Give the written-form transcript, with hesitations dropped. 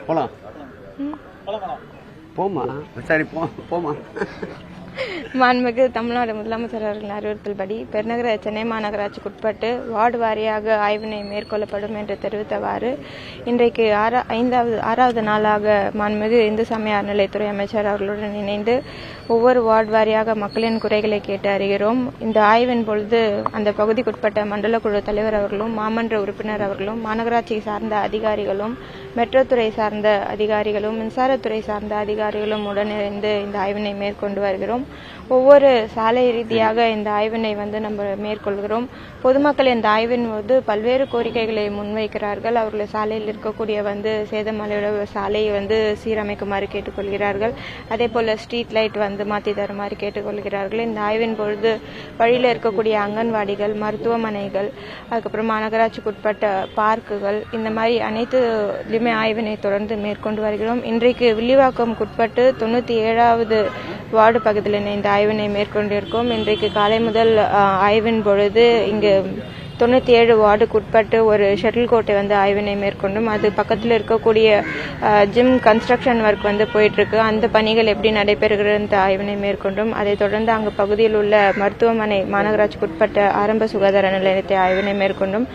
போலாம் போமா சரி போமா. மாண்புமிகு தமிழ்நாடு முதலமைச்சர் அவர்களின் அறிவுறுத்தல்படி பெருநகர சென்னை மாநகராட்சிக்குட்பட்டு வார்டு வாரியாக ஆய்வினை மேற்கொள்ளப்படும் என்று தெரிவித்தவாறு இன்றைக்கு ஆறாவது நாளாக மாண்புமிகு இந்து சமய அறநிலையத்துறை அமைச்சர் அவர்களுடன் இணைந்து ஒவ்வொரு வார்டு வாரியாக மக்களின் குறைகளை கேட்டு அறிகிறோம். இந்த ஆய்வின் பொழுது அந்த பகுதிக்குட்பட்ட மண்டல குழு தலைவர் அவர்களும் மாமன்ற உறுப்பினர் அவர்களும் மாநகராட்சி சார்ந்த அதிகாரிகளும் மெட்ரோ துறை சார்ந்த அதிகாரிகளும் மின்சாரத்துறை சார்ந்த அதிகாரிகளும் உடனிணைந்து இந்த ஆய்வினை மேற்கொண்டு வருகிறோம். ஒவ்வொரு சாலை ரீதியாக இந்த ஆய்வினை நம்ம மேற்கொள்கிறோம். பொதுமக்கள் இந்த ஆய்வின் போது பல்வேறு கோரிக்கைகளை முன்வைக்கிறார்கள். அவர்கள் சாலையில் இருக்கக்கூடிய சேதமடைந்த சாலையை சீரமைக்குமாறு கேட்டுக்கொள்கிறார்கள். அதே போல ஸ்ட்ரீட் லைட் மாற்றி தருமாறு கேட்டுக்கொள்கிறார்கள். இந்த ஆய்வின் பொழுது வழியில் இருக்கக்கூடிய அங்கன்வாடிகள், மருத்துவமனைகள், அதுக்கப்புறம் மாநகராட்சிக்குட்பட்ட பார்க்குகள், இந்த மாதிரி அனைத்துலையுமே ஆய்வினை தொடர்ந்து மேற்கொண்டு வருகிறோம். இன்றைக்கு வில்லிவாக்கம்குட்பட்டு 97வது வார்டு பகுதியில் இந்த ஆய்வினை மேற்கொண்டிருக்கோம். இன்றைக்கு காலை முதல் ஆய்வின் பொழுது இங்கு 97 வார்டுக்குட்பட்டு ஒரு ஷட்டில் கோட்டை ஆய்வினை மேற்கொண்டும். அது பக்கத்தில் இருக்கக்கூடிய ஜிம் கன்ஸ்ட்ரக்ஷன் ஒர்க் போயிட்டு இருக்கு. அந்த பணிகள் எப்படி நடைபெறுகிறது ஆய்வினை மேற்கொண்டும். அதைத் தொடர்ந்து அங்கு பகுதியில் உள்ள மருத்துவமனை, மாநகராட்சிக்குட்பட்ட ஆரம்ப சுகாதார நிலையத்தை ஆய்வினை மேற்கொண்டும்.